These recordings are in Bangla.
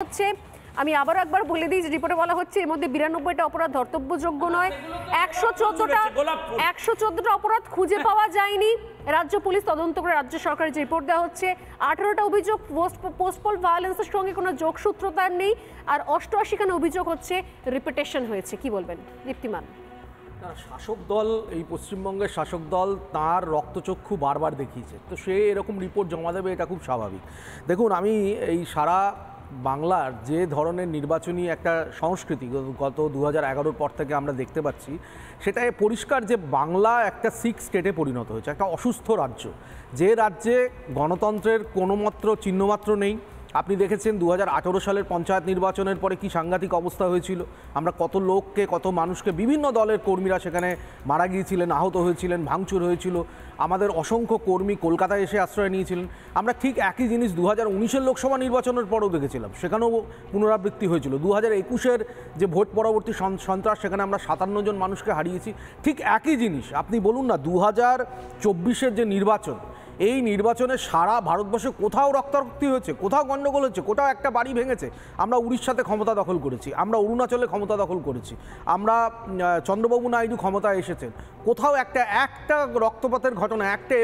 হচ্ছে আমি আবার একবার বলে দিই যে রিপোর্টে বলা হচ্ছে এর মধ্যে 92টা অপরাধ ধর্তব্যযোগ্য নয়, 114টা অপরাধ খুঁজে পাওয়া যায়নি। রাজ্য পুলিশ তদন্ত করে রাজ্য সরকারের যে রিপোর্ট দেওয়া হচ্ছে 18টা অভিযোগ পোস্টপল ভায়োলেন্সের সঙ্গে কোনো যোগসূত্রতার নেই, আর 88খানা অভিযোগ হচ্ছে রিপিটেশন হয়েছে। কি বলবেন দীপ্তিমান? শাসক দল, এই পশ্চিমবঙ্গের শাসক দল তার রক্তচক্ষু বারবার দেখিয়েছে, তো সে এরকম রিপোর্ট জমা দেবে এটা খুব স্বাভাবিক। দেখুন, আমি এই সারা বাংলার যে ধরনের নির্বাচনী একটা সংস্কৃতি গত 2011 পর থেকে আমরা দেখতে পাচ্ছি, সেটাই পরিষ্কার যে বাংলা একটা সিক স্টেটে পরিণত হয়েছে, একটা অসুস্থ রাজ্য, যে রাজ্যে গণতন্ত্রের কোনো মাত্র চিহ্নমাত্র নেই। আপনি দেখেছেন 2018 সালের পঞ্চায়েত নির্বাচনের পরে কি সাংঘাতিক অবস্থা হয়েছিল। আমরা কত লোককে, কত মানুষকে, বিভিন্ন দলের কর্মীরা সেখানে মারা গিয়েছিলেন, আহত হয়েছিলেন, ভাঙচুর হয়েছিল। আমাদের অসংখ্য কর্মী কলকাতায় এসে আশ্রয় নিয়েছিলেন। আমরা ঠিক একই জিনিস 2019-এর লোকসভা নির্বাচনের পরেও দেখেছিলাম, সেখানেও পুনরাবৃত্তি হয়েছিল। 2021-এর যে ভোট পরবর্তী সন্ত্রাস, সেখানে আমরা 57 জন মানুষকে হারিয়েছি। ঠিক একই জিনিস আপনি বলুন না, 2024-এর যে নির্বাচন, এই নির্বাচনে সারা ভারতবর্ষে কোথাও রক্তারক্তি হয়েছে, কোথাও গণ্ডগোল হচ্ছে, কোথাও একটা বাড়ি ভেঙেছে। আমরা উড়িষ্যাতে ক্ষমতা দখল করেছি, আমরা অরুণাচলে ক্ষমতা দখল করেছি, আমরা চন্দ্রবাবু নাইডু ক্ষমতায় এসেছেন, কোথাও একটা রক্তপাতের ঘটনা, একটা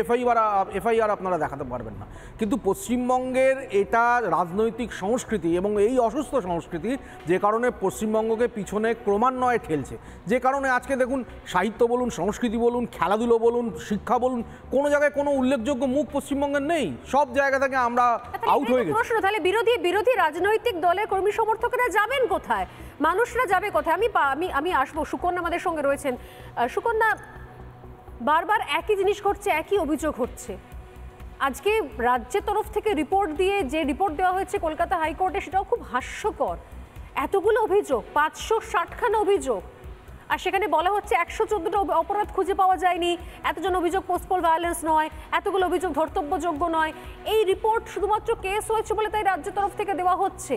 এফআইআর আপনারা দেখাতে পারবেন না। কিন্তু পশ্চিমবঙ্গের এটা রাজনৈতিক সংস্কৃতি এবং এই অসুস্থ সংস্কৃতি, যে কারণে পশ্চিমবঙ্গকে পিছনে ক্রমান্বয়ে ঠেলছে। যে কারণে আজকে দেখুন, সাহিত্য বলুন, সংস্কৃতি বলুন, খেলাধুলো বলুন, শিক্ষা বলুন, কোনো জায়গায় কোনো উল্লেখযোগ্য মুখ পশ্চিমবঙ্গের নেই। সব জায়গা থেকে আমরা আউট হয়ে গেছি। তাহলে বিরোধী রাজনৈতিক দলের কর্মী সমর্থকরা যাবেন কোথায়? মানুষরা যাবে কোথায়? আমি আসবো। সুকন্যা আমাদের সঙ্গে রয়েছেন। সুকন্যা, বারবার একই জিনিস ঘটছে, একই অভিযোগ হচ্ছে। আজকে রাজ্যের তরফ থেকে রিপোর্ট দিয়ে যে রিপোর্ট দেওয়া হয়েছে কলকাতা হাইকোর্টে, সেটাও খুব হাস্যকর। এতগুলো অভিযোগ, 560খানা অভিযোগ, আর সেখানে বলা হচ্ছে 114টা অপরাধ খুঁজে পাওয়া যায়নি, এতজন অভিযোগ পোস্টপল ভায়োলেন্স নয়, এতগুলো অভিযোগ ধর্তব্যযোগ্য নয়। এই রিপোর্ট শুধুমাত্র কেস হয়েছে বলে তাই রাজ্যের তরফ থেকে দেওয়া হচ্ছে।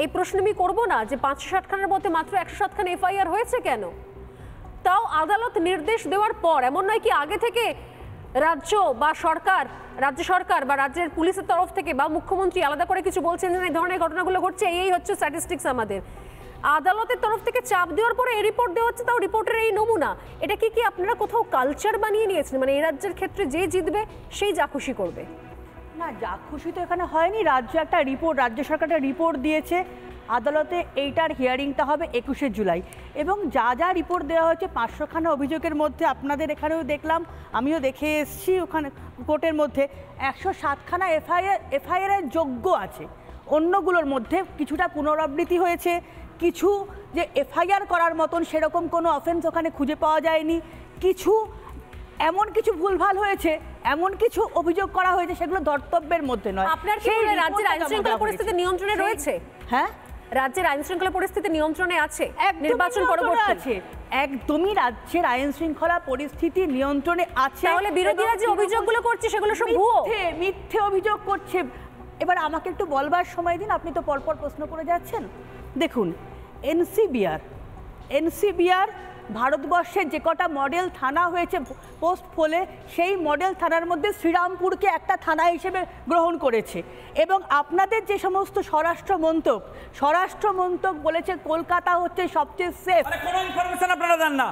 এই প্রশ্ন আমি করবো না যে 560খানার মধ্যে মাত্র 107খানা এফআইআর হয়েছে কেন? তাও আদালত নির্দেশ দেওয়ার পর, এমন নয় কি আগে থেকে রাজ্য সরকার বা রাজ্যের পুলিশের তরফ থেকে বা মুখ্যমন্ত্রী আলাদা করে কিছু বলছেন যে এই ধরনের ঘটনাগুলো ঘটছে, এই হচ্ছে স্ট্যাটিস্টিক্স আমাদের। আদালতের তরফ থেকে চাপ দেওয়ার পরে এই রিপোর্ট দেওয়া হচ্ছে, তাও রিপোর্টের এই নমুনা। এটা কি আপনারা কোথাও কালচার বানিয়ে নিয়েছেন? মানে এই রাজ্যের ক্ষেত্রে যে জিতবে সেই যা খুশি করবে? না, যা খুশি তো এখানে হয়নি। রাজ্য সরকার একটা রিপোর্ট দিয়েছে, আদালতে এইটার হিয়ারিংটা হবে 21শে জুলাই। এবং যা রিপোর্ট দেওয়া হয়েছে 500খানা অভিযোগের মধ্যে, আপনাদের এখানেও দেখলাম, আমিও দেখে এসেছি, ওখানে কোর্টের মধ্যে 107খানা এফআইআর যোগ্য আছে। অন্যগুলোর মধ্যে কিছুটা পুনরাবৃত্তি হয়েছে, কিছু যে এফআইআর করার মতন সেরকম কোনো অফেন্স ওখানে খুঁজে পাওয়া যায়নি। এমন কিছু ভুলভাল হয়েছে, এমন কিছু অভিযোগ করা হয়েছে সেগুলো ধর্তব্যের মধ্যে নয়। আপনার কি রাজ্যের আইন শৃঙ্খলা পরিস্থিতি নিয়ন্ত্রণে রয়েছে? হ্যাঁ, রাজ্যের আইন শৃঙ্খলা পরিস্থিতি নিয়ন্ত্রণে আছে? নির্বাচন পরবর্তী আছে, একদমই রাজ্যের আইন শৃঙ্খলা পরিস্থিতি নিয়ন্ত্রণে আছে। তাহলে বিরোধীরা যে অভিযোগগুলো করছে সেগুলো সব মিথ্যে অভিযোগ করছে। এবার আমাকে একটু বলবার সময় দিন, আপনি তো পরপর প্রশ্ন করে যাচ্ছেন। দেখুন, এনসিবিআর ভারতবর্ষের যে কটা মডেল থানা হয়েছে পোস্ট পোলে, সেই মডেল থানার মধ্যে শ্রীরামপুরকে একটা থানা হিসেবে গ্রহণ করেছে। এবং আপনাদের যে সমস্ত স্বরাষ্ট্র মন্ত্রক বলেছে কলকাতা হচ্ছে সবচেয়ে সেফ। কোনো ইনফরমেশন আপনারা দেন না।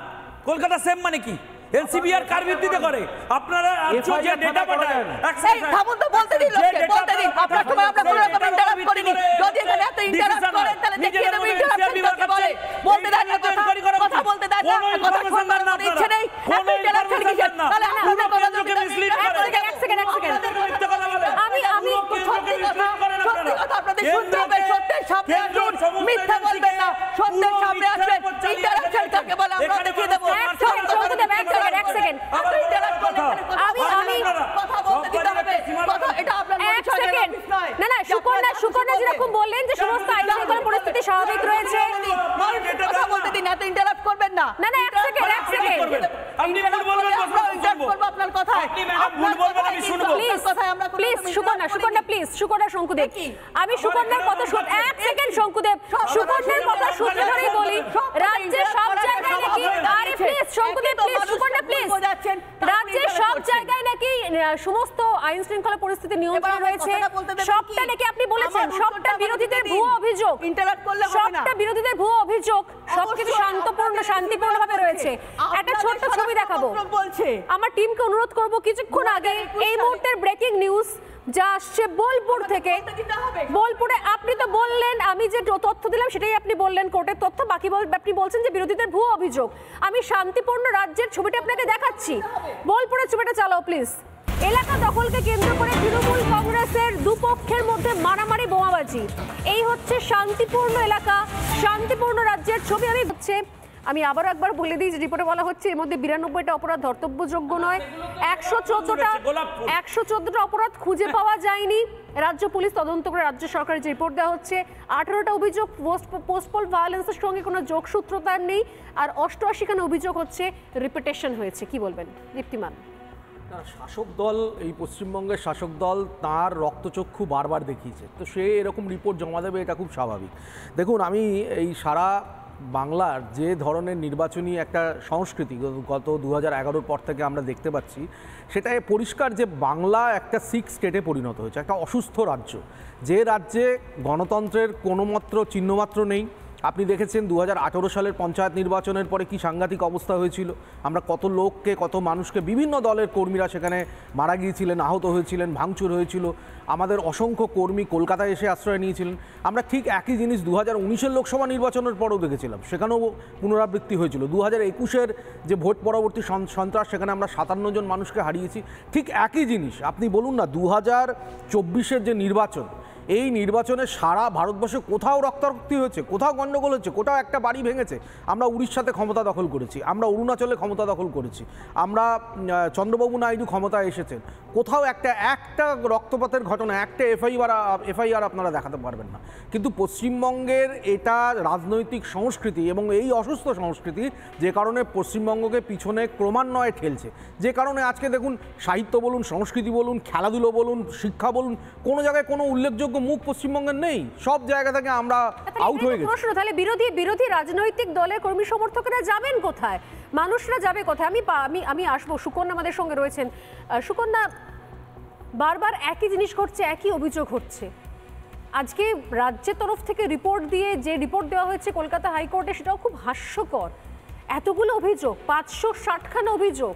কলকাতা সেফ মানে কি? এনসিবিআর কার ভিত্তিতে করে? আপনারা যে ডেটা পাঠান, এই থামুন তো, বলতে দিন, আপনার সময় আমরা কোনো রকম ইন্টারাপ্ট করিনি। যদি এখানে এত ইন্টারাপ্ট করেন তাহলে দেখিয়ে দেব ইন্টারাপ্শন কাকে বলে। বলতে দেন না, কথা বলতে দেন না, কথা শুনবার কোনো ইচ্ছে নেই। এত ইন্টারাপ্শন কিসের? তাহলে আপনাদের কথা যদি মিসলিড করে, এক সেকেন্ড আমি সত্যি কথা আপনাদের শুনতে হবে। সত্যের সামনে আসুন, মিথ্যা বলবেন না, সত্যের সামনে আসবেন। ইন্টারাপ্শন কাকে বলে আমরা দেখিয়ে দেব। সুকন্যা যেরকম বললেন যে সমস্ত আইন শৃঙ্খলা পরিস্থিতি স্বাভাবিক রয়েছে, কথা বলতে দিন, এত ইন্টারাপ্ট করবেন না। এক সেকেন্ড আপনি ভুল বলবেন, আপনার কথায় ভুল বলবেন, আমি শুনবো। প্লিজ সুকন্যা, প্লিজ সুকন্যা, শঙ্কুদেব, আমি সুকন্যার কথা এক সেকেন্ড, শঙ্কুদেব, সুকন্যার কথা সূত্র ধরেই বলি, রাজ্যের সব জায়গায় নাকি, আরে please Sankudeb, please Sukanya, please, রাজ্যের সব জায়গায় নাকি সমস্ত আইন শৃঙ্খলা পরিস্থিতি নিয়ন্ত্রণে এবার রয়েছে, কথাটা বলতে দেবেন সবটা কি? নাকি আপনি বলেছেন, আমার সবটা উত্তরটা বিরোধীদের আমাকে ভুয়ো দিন। অভিযোগ, Interact করলে হবে না। সবটা বিরোধীদের ভুয়ো অভিযোগ, সবকিছু অবশ্যই শান্তপূর্ণ আপনাদের শান্তিপূর্ণভাবে বলছে। রয়েছে। একটা আপনাদের ছোট্ট ছবি স্বরাষ্ট্র দেখাবো, মন্ত্রক বলছে। আমার টিমকে অনুরোধ করব কিছুক্ষণ আগে এই মুহূর্তের ব্রেকিং নিউজ যা আসছে বোলপুর থেকে। বলতে দিতে হবে। বোলপুরে আপনি তো বললেন, আমি যে তথ্য দিলাম সেটাই আপনি বললেন কোর্টের তথ্য, বাকি আপনি বলছেন যে বিরোধীদের ভুয়ো অভিযোগ। আমি শান্তিপূর্ণ রাজ্যের ছবিটা আপনাকে দেখাচ্ছি, বোলপুরের ছবিটা চালাও প্লিজ। এলাকা দখলকে কেন্দ্র করে তৃণমূল কংগ্রেসের দুপক্ষের মধ্যে মারামারি বোমাবাজি, এই হচ্ছে শান্তিপূর্ণ এলাকা, শান্তিপূর্ণ রাজ্যের ছবি। আমি আবার একবার বলে দিই যে রিপোর্টে বলা হচ্ছে এর মধ্যে 92টা অপরাধ ধর্তব্যযোগ্য নয়, 114টা অপরাধ খুঁজে পাওয়া যায়নি। রাজ্য পুলিশ তদন্ত করে রাজ্য সরকারের যে রিপোর্ট দেওয়া হচ্ছে, 18টা অভিযোগ পোস্টপল ভায়োলেন্সের সঙ্গে কোনো যোগসূত্রতার নেই, আর 88খানা অভিযোগ হচ্ছে রিপিটেশন হয়েছে। কি বলবেন দীপ্তিমান? শাসক দল, এই পশ্চিমবঙ্গের শাসক দল তার রক্তচক্ষু বারবার দেখিয়েছে, তো সে এরকম রিপোর্ট জমা দেবে, এটা খুব স্বাভাবিক। দেখুন, আমি এই সারা বাংলার যে ধরনের নির্বাচনী একটা সংস্কৃতি গত 2011-র পর থেকে আমরা দেখতে পাচ্ছি, সেটাই পরিষ্কার যে বাংলা একটা সিক স্টেটে পরিণত হয়েছে, একটা অসুস্থ রাজ্য, যে রাজ্যে গণতন্ত্রের কোনো মাত্র চিহ্নমাত্র নেই। আপনি দেখেছেন 2018 সালের পঞ্চায়েত নির্বাচনের পরে কি সাংঘাতিক অবস্থা হয়েছিল, আমরা কত লোককে, কত মানুষকে, বিভিন্ন দলের কর্মীরা সেখানে মারা গিয়েছিলেন, আহত হয়েছিলেন, ভাঙচুর হয়েছিল, আমাদের অসংখ্য কর্মী কলকাতায় এসে আশ্রয় নিয়েছিলেন। আমরা ঠিক একই জিনিস 2019-এর লোকসভা নির্বাচনের পরেও দেখেছিলাম, সেখানেও পুনরাবৃত্তি হয়েছিল। 2021-এর যে ভোট পরবর্তী সন্ত্রাস, সেখানে আমরা 57 জন মানুষকে হারিয়েছি। ঠিক একই জিনিস আপনি বলুন না, 2024-এর যে নির্বাচন, এই নির্বাচনে সারা ভারতবর্ষে কোথাও রক্তারক্তি হয়েছে, কোথাও গণ্ডগোল হচ্ছে, কোথাও একটা বাড়ি ভেঙেছে। আমরা উড়িষ্যাতে ক্ষমতা দখল করেছি, আমরা অরুণাচলে ক্ষমতা দখল করেছি, আমরা চন্দ্রবাবু নাইডু ক্ষমতায় এসেছেন, কোথাও একটা রক্তপাতের ঘটনা, একটা এফআইআর আপনারা দেখাতে পারবেন না। কিন্তু পশ্চিমবঙ্গের এটা রাজনৈতিক সংস্কৃতি এবং এই অসুস্থ সংস্কৃতি, যে কারণে পশ্চিমবঙ্গকে পিছনে ক্রমান্বয়ে ঠেলছে, যে কারণে আজকে দেখুন, সাহিত্য বলুন, সংস্কৃতি বলুন, খেলাধুলো বলুন, শিক্ষা বলুন, কোনো জায়গায় কোনো উল্লেখযোগ্য মুখ পশ্চিমবঙ্গের নেই, সব জায়গা থেকে আমরা আউট হয়ে গেছি। প্রশ্ন, তাহলে বিরোধী রাজনৈতিক দলের কর্মী সমর্থকেরা যাবেন কোথায়, মানুষরা যাবে কোথায়? আমি আসবো, সুকন্যা আমাদের সঙ্গে রয়েছেন। সুকন্যা, বারবার একই জিনিস ঘটছে, একই অভিযোগ হচ্ছে। আজকে রাজ্যের তরফ থেকে রিপোর্ট দিয়ে যে রিপোর্ট দেওয়া হয়েছে কলকাতা হাইকোর্টে, সেটাও খুব হাস্যকর। এতগুলো অভিযোগ, 560খানা অভিযোগ,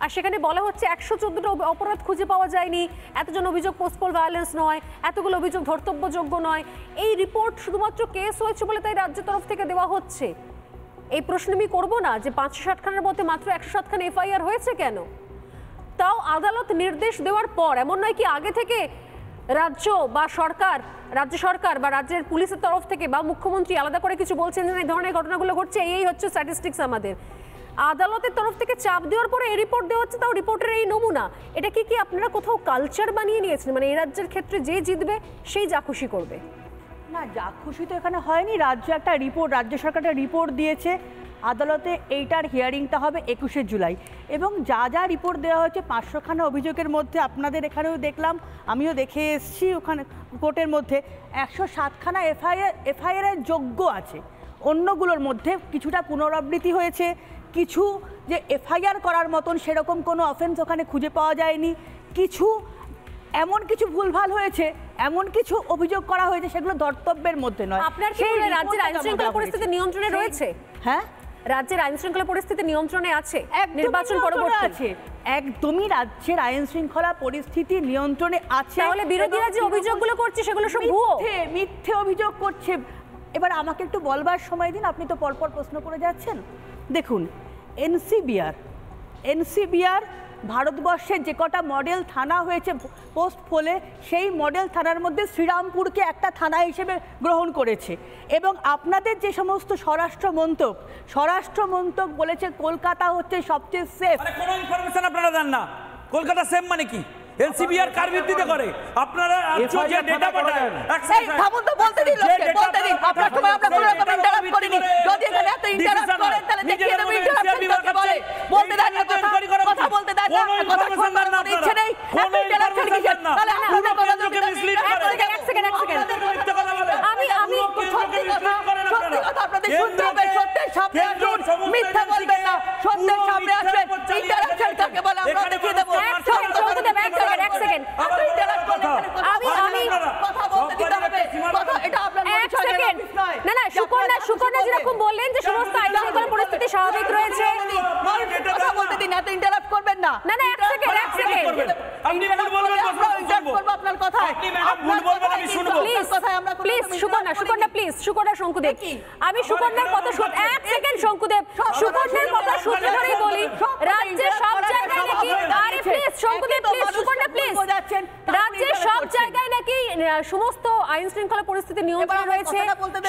আর সেখানে বলা হচ্ছে 114টা অপরাধ খুঁজে পাওয়া যায়নি, এতজন অভিযোগ পোস্টপল ভায়োলেন্স নয়, এতগুলো অভিযোগ ধর্তব্যযোগ্য নয়। এই রিপোর্ট শুধুমাত্র কেস হয়েছে বলে তাই রাজ্য তরফ থেকে দেওয়া হচ্ছে। এই প্রশ্ন আমি করবো না যে 560খানার মধ্যে মাত্র 107খানা এফআইআর হয়েছে কেন? তাও আদালত নির্দেশ দেওয়ার পর, এমন নয় কি আগে থেকে রাজ্য সরকার বা রাজ্যের পুলিশের তরফ থেকে বা মুখ্যমন্ত্রী আলাদা করে কিছু বলছেন যে এই ধরনের ঘটনাগুলো ঘটছে, এই হচ্ছে স্ট্যাটিস্টিক্স আমাদের। আদালতের তরফ থেকে চাপ দেওয়ার পরে এই রিপোর্ট দেওয়া হচ্ছে, তাও রিপোর্টের এই নমুনা। এটা কি আপনারা কোথাও কালচার বানিয়ে নিয়েছেন, মানে এই রাজ্যের ক্ষেত্রে যে জিতবে সেই যা খুশি করবে? না, যা খুশি তো এখানে হয়নি। রাজ্য সরকার একটা রিপোর্ট দিয়েছে, আদালতে এইটার হিয়ারিংটা হবে 21শে জুলাই, এবং যা রিপোর্ট দেওয়া হয়েছে 500খানা অভিযোগের মধ্যে আপনাদের এখানেও দেখলাম, আমিও দেখে এসেছি ওখানে কোর্টের মধ্যে 107খানা এফআইআর যোগ্য আছে। অন্যগুলোর মধ্যে কিছুটা পুনরাবৃত্তি হয়েছে, কিছু যে এফআইআর করার মতন সেরকম কোনো অফেন্স ওখানে খুঁজে পাওয়া যায়নি, এমন কিছু ভুলভাল হয়েছে, এমন কিছু অভিযোগ করা হয়েছে সেগুলো ধর্তব্যের মধ্যে নয়। আপনার কি রাজ্যের আইন শৃঙ্খলা পরিস্থিতি নিয়ন্ত্রণে রয়েছে? হ্যাঁ, রাজ্যের আইন শৃঙ্খলা পরিস্থিতি নিয়ন্ত্রণে আছে, নির্বাচন পরবর্তী আছে, একদমই রাজ্যের আইন শৃঙ্খলা পরিস্থিতি নিয়ন্ত্রণে আছে। তাহলে বিরোধীরা যে অভিযোগগুলো করছে সেগুলো সব ভুয়ো, মিথ্যে অভিযোগ করছে। এবার আমাকে একটু বলবার সময় দিন, আপনি তো পরপর প্রশ্ন করে যাচ্ছেন। দেখুন, এনসিবিআর ভারতবর্ষের যে কটা মডেল থানা হয়েছে পোস্ট পোলে, সেই মডেল থানার মধ্যে শ্রীরামপুরকে একটা থানা হিসেবে গ্রহণ করেছে। এবং আপনাদের যে সমস্ত স্বরাষ্ট্র মন্ত্রক বলেছে কলকাতা হচ্ছে সবচেয়ে সেফ। কোনো ইনফরমেশন আপনারা দেন না। কলকাতা সেফ মানে কি? এনসিবিআর কার ভিত্তিতে করে? আপনারা যে ডেটা পাঠান, থামুন তো, বলতে দিন, বলতে দিন। আপনার সময় আমরা কোনো রকম ইন্টারাপ্ট করিনি। যদি এখানে এত ইন্টারাপ্ট করেন তাহলে দেখিয়ে দেব ইন্টারাপ্ট কাকে বলে। বলতে দেন না, কথা বলতে দেন না, কথা শুনবার কোনো ইচ্ছে নেই। এত ইন্টারাপ্ট কিসের? তাহলে আপনাদের কথাকে মিসলিড করেন। এক সেকেন্ড। আমি সত্যি কথা আপনাদের শুনতে হবে। সত্যের সামনে আসুন, মিথ্যা বলবেন না। সত্যের সামনে আসবেন। ইন্টারাপ্ট কাকে বলে আমরা দেখিয়ে দেব। সেকেন্ড না না সুকন্যা যেরকম বললেন যে সমস্ত আইন শৃঙ্খলা পরিস্থিতি স্বাভাবিক রয়েছে কথা বলতে দিন, এত ইন্টারাপ্ট করবেন না। না এক সেকেন্ড আপনি ভুল বলবেন আপনার কথায় আপনি ম্যাডাম ভুল বলবেন আমি শুনবো প্লিজ সুকন্যা প্লিজ সুকন্যা শঙ্কুদেব আমি সুকন্যার কথা এক সেকেন্ড শঙ্কুদেব সুকন্যার কথা সূত্র ধরেই বলি রাজ্যের সব জায়গায় নাকি আরে please Sankudeb please Sukanya please রাজ্যের সব জায়গায় নাকি সমস্ত আইন শৃঙ্খলা পরিস্থিতি নিয়ন্ত্রণ রয়েছে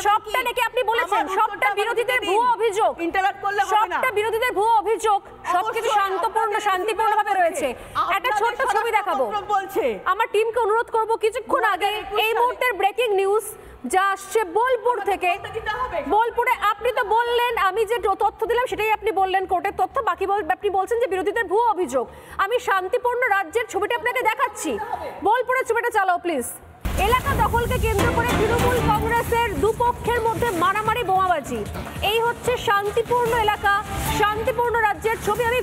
সবটা নাকি আপনি বলেছেন সবটা বিরোধীদের ভুয়ো অভিযোগ ইন্টারাপ্ট করলে হবে না। সবটা বিরোধীদের ভুয়ো অভিযোগ সবকিছু শান্তিপূর্ণভাবে রয়েছে একটা ছোট্ট ছবি দেখাবো বলছে আমার টিমকে অনুরোধ করব কিছুক্ষণ আগে এই মুহূর্তের ব্রেকিং নিউজ যা আসছে বোলপুর থেকে বোলপুরে আপনি তো বললেন আমি যে তথ্য দিলাম সেটাই আপনি বললেন কোর্টের তথ্য বাকি আপনি বলছেন যে বিরোধীদের ভুয়ো অভিযোগ আমি শান্তিপূর্ণ রাজ্যের ছবিটা আপনাকে দেখাচ্ছি বোলপুরের ছবিটা চালাও প্লিজ এলাকা দখলকে কেন্দ্র করে তৃণমূল কংগ্রেসের দুপক্ষের মধ্যে মারামারি বোমাবাজি এই হচ্ছে শান্তিপূর্ণ এলাকা শান্তিপূর্ণ রাজ্যের ছবি আমি